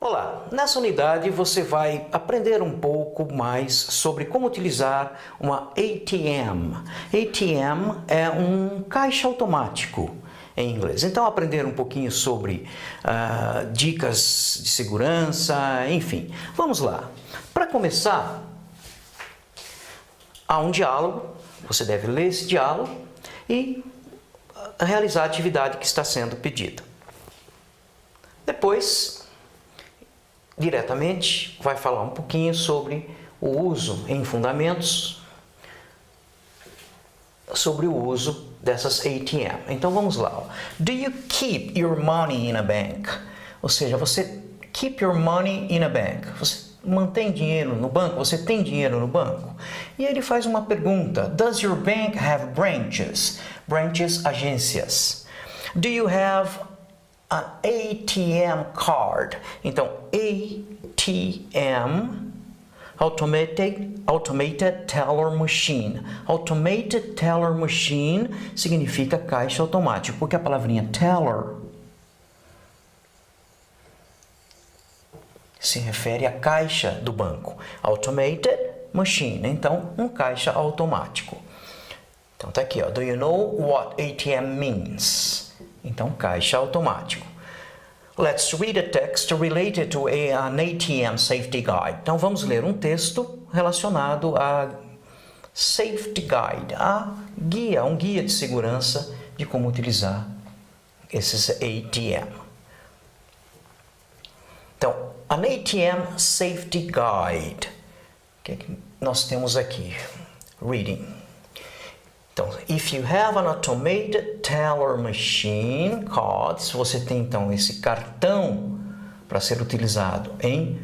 Olá, nessa unidade você vai aprender um pouco mais sobre como utilizar uma ATM. ATM é um caixa automático em inglês. Então aprender um pouquinho sobre dicas de segurança, enfim. Vamos lá. Para começar, há um diálogo, você deve ler esse diálogo e realizar a atividade que está sendo pedida. Depois, diretamente, vai falar um pouquinho sobre o uso em fundamentos, sobre o uso dessas ATM. Então vamos lá. Do you keep your money in a bank? Ou seja, você keep your money in a bank. Você mantém dinheiro no banco? Você tem dinheiro no banco? E ele faz uma pergunta. Does your bank have branches? Branches, agências. Do you have an ATM card? Então, ATM, Automated Teller Machine. Automated Teller Machine significa caixa automática, porque a palavrinha teller se refere à caixa do banco. Automated Machine, então um caixa automático. Então tá aqui, ó. Do you know what ATM means? Então, caixa automático. Let's read a text related to an ATM safety guide. Então, vamos ler um texto relacionado a safety guide, a guia, um guia de segurança de como utilizar esses ATM. Então, an ATM safety guide. O que é que nós temos aqui? Reading. Então, if you have an automated teller machine card, se você tem então esse cartão para ser utilizado em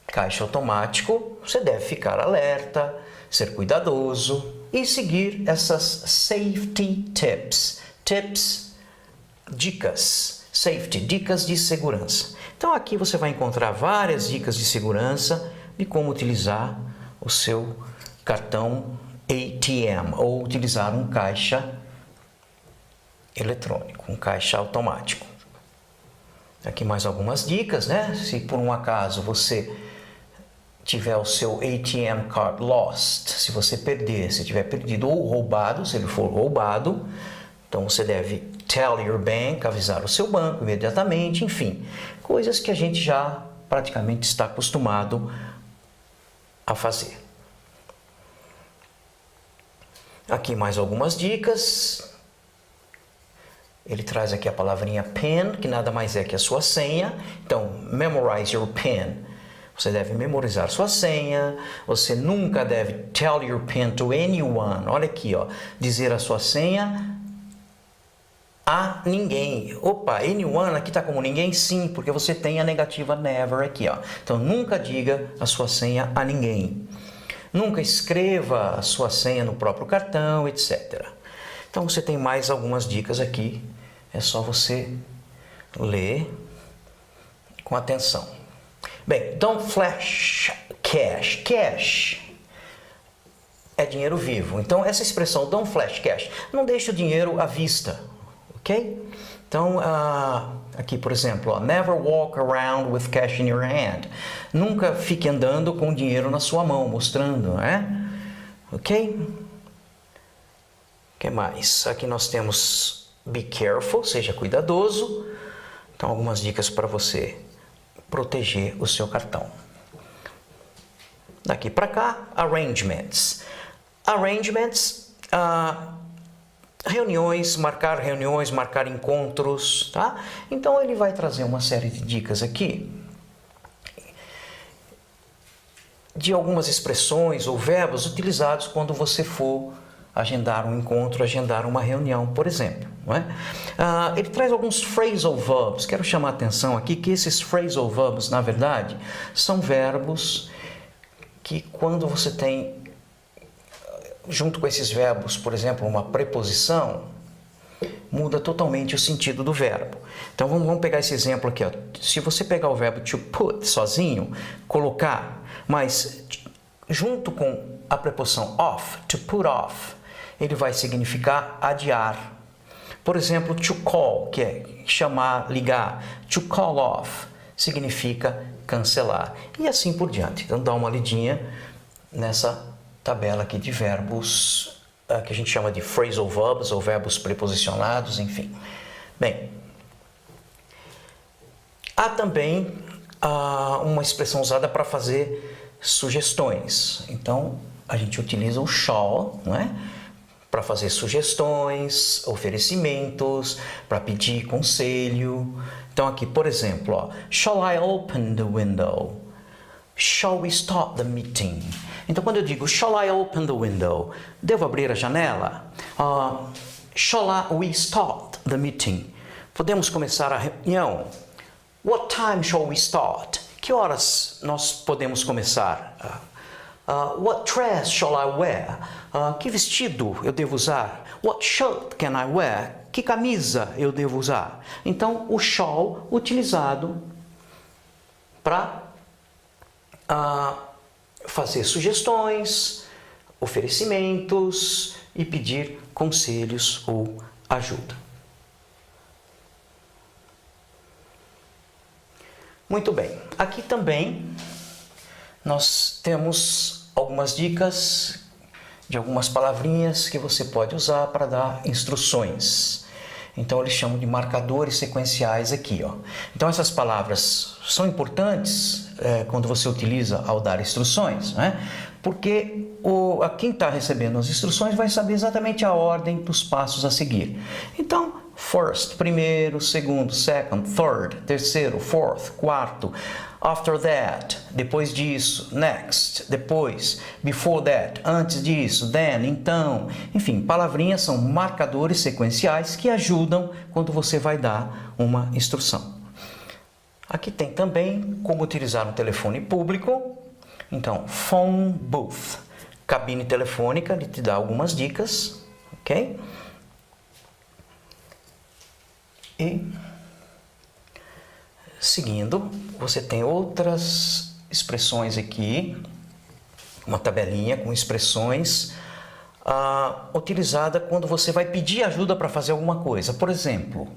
caixa automático, você deve ficar alerta, ser cuidadoso e seguir essas safety tips. Tips, dicas, safety, dicas de segurança. Então aqui você vai encontrar várias dicas de segurança de como utilizar o seu cartão ATM, ou utilizar um caixa eletrônico, um caixa automático. Aqui mais algumas dicas, né? Se por um acaso você tiver o seu ATM card lost, se você perder, se tiver perdido ou roubado, se ele for roubado, então você deve tell your bank, avisar o seu banco imediatamente, enfim, coisas que a gente já praticamente está acostumado a fazer. Aqui mais algumas dicas. Ele traz aqui a palavrinha PIN, que nada mais é que a sua senha. Então, memorize your PIN. Você deve memorizar sua senha. Você nunca deve tell your PIN to anyone. Olha aqui, ó, dizer a sua senha a ninguém. Opa, anyone aqui está como ninguém? Sim, porque você tem a negativa never aqui, ó. Então, nunca diga a sua senha a ninguém. Nunca escreva a sua senha no próprio cartão, etc. Então você tem mais algumas dicas aqui. É só você ler com atenção. Bem, don't flash cash. Cash é dinheiro vivo. Então essa expressão don't flash cash, não deixe o dinheiro à vista, ok? Então, aqui, por exemplo, ó, never walk around with cash in your hand. Nunca fique andando com dinheiro na sua mão, mostrando, né? Ok? O que mais? Aqui nós temos be careful, seja cuidadoso. Então, algumas dicas para você proteger o seu cartão. Daqui para cá, arrangements. Arrangements, reuniões, marcar encontros, tá? Então ele vai trazer uma série de dicas aqui de algumas expressões ou verbos utilizados quando você for agendar um encontro, agendar uma reunião, por exemplo, não é? Ele traz alguns phrasal verbs. Quero chamar a atenção aqui que esses phrasal verbs, na verdade, são verbos que quando você tem junto com esses verbos, por exemplo, uma preposição, muda totalmente o sentido do verbo. Então vamos pegar esse exemplo aqui, ó. Se você pegar o verbo to put sozinho, colocar, mas junto com a preposição off, to put off, ele vai significar adiar. Por exemplo, to call, que é chamar, ligar. To call off significa cancelar. E assim por diante. Então dá uma lidinha nessa tabela aqui de verbos que a gente chama de phrasal verbs ou verbos preposicionados, enfim. Bem, há também uma expressão usada para fazer sugestões. Então, a gente utiliza o shall, não é? Para fazer sugestões, oferecimentos, para pedir conselho. Então, aqui, por exemplo, ó, shall I open the window? Shall we start the meeting? Então, quando eu digo shall I open the window, devo abrir a janela? Shall we start the meeting? Podemos começar a reunião? What time shall we start? Que horas nós podemos começar? What dress shall I wear? Que vestido eu devo usar? What shirt can I wear? Que camisa eu devo usar? Então, o shall utilizado para fazer sugestões, oferecimentos e pedir conselhos ou ajuda. Muito bem, aqui também nós temos algumas dicas de algumas palavrinhas que você pode usar para dar instruções. Então eles chamam de marcadores sequenciais aqui, ó. Então essas palavras são importantes quando você utiliza ao dar instruções, né? Porque quem está recebendo as instruções vai saber exatamente a ordem dos passos a seguir. Então, first, primeiro, segundo, second, third, terceiro, fourth, quarto, after that, depois disso, next, depois, before that, antes disso, then, então. Enfim, palavrinhas são marcadores sequenciais que ajudam quando você vai dar uma instrução. Aqui tem também como utilizar um telefone público. Então, phone booth, cabine telefônica, ele te dá algumas dicas, ok? E, seguindo, você tem outras expressões aqui, uma tabelinha com expressões utilizada quando você vai pedir ajuda para fazer alguma coisa. Por exemplo,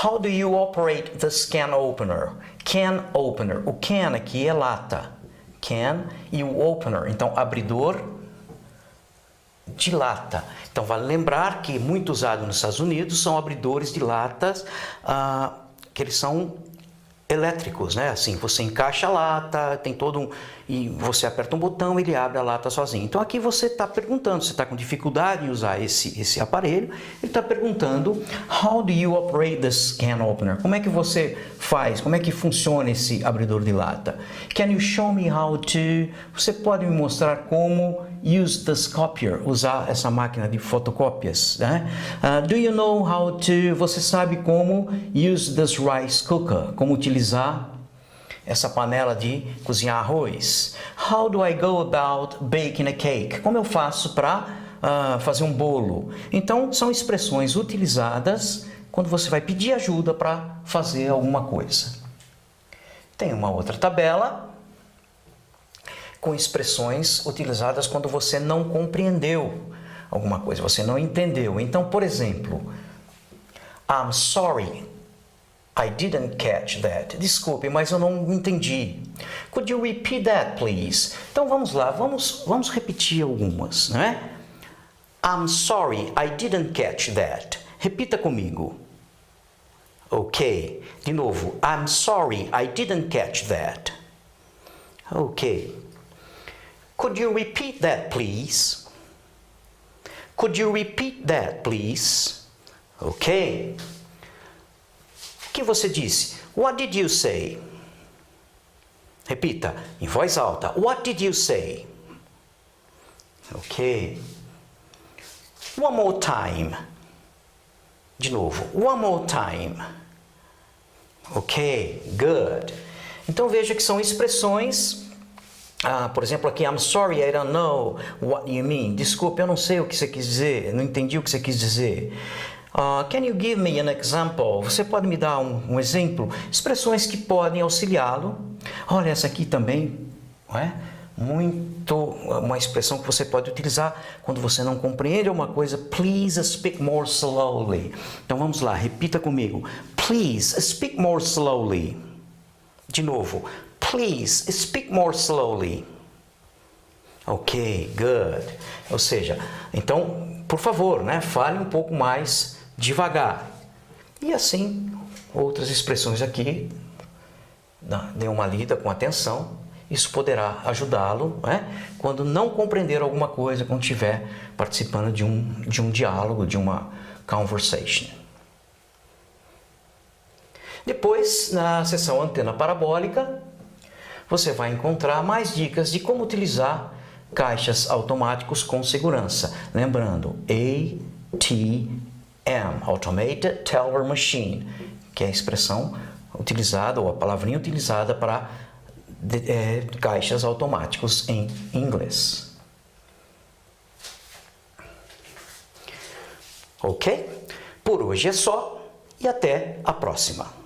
how do you operate this can opener? Can opener. O can aqui é lata. Can e o opener. Então, abridor de lata. Então, vale lembrar que muito usado nos Estados Unidos são abridores de latas que eles são elétricos, né? Assim, você encaixa a lata, tem todo e você aperta um botão, ele abre a lata sozinho. Então aqui você está perguntando, você está com dificuldade em usar esse aparelho, ele está perguntando, how do you operate this can opener? Como é que você faz? Como é que funciona esse abridor de lata? Can you show me how to? Você pode me mostrar como use this copier, usar essa máquina de fotocópias, né? Do you know how to? Você sabe como use this rice cooker? Como utilizar essa panela de cozinhar arroz? How do I go about baking a cake? Como eu faço para fazer um bolo? Então, são expressões utilizadas quando você vai pedir ajuda para fazer alguma coisa. Tem uma outra tabela com expressões utilizadas quando você não compreendeu alguma coisa, você não entendeu. Então, por exemplo, I'm sorry, I didn't catch that. Desculpe, mas eu não entendi. Could you repeat that, please? Então vamos lá, vamos repetir algumas, né? I'm sorry, I didn't catch that. Repita comigo. Ok. De novo. I'm sorry, I didn't catch that. Ok. Could you repeat that, please? Could you repeat that, please? Ok. O que você disse? What did you say? Repita, em voz alta. What did you say? Ok. One more time. De novo. One more time. Ok, good. Então veja que são expressões. Por exemplo, aqui, I'm sorry, I don't know what you mean. Desculpe, eu não sei o que você quis dizer. Não entendi o que você quis dizer. Can you give me an example? Você pode me dar um exemplo? Expressões que podem auxiliá-lo. Olha, essa aqui também, não é? Uma expressão que você pode utilizar quando você não compreende uma coisa. Please speak more slowly. Então vamos lá, repita comigo. Please speak more slowly. De novo. Please speak more slowly. Ok, good. Ou seja, então, por favor, né, fale um pouco mais devagar. E assim, outras expressões aqui, dê uma lida com atenção. Isso poderá ajudá-lo, né, quando não compreender alguma coisa, quando estiver participando de um diálogo, de uma conversation. Depois, na seção antena parabólica, você vai encontrar mais dicas de como utilizar caixas automáticos com segurança. Lembrando, ATM, Automated Teller Machine, que é a expressão utilizada, ou a palavrinha utilizada para caixas automáticos em inglês. Ok? Por hoje é só e até a próxima.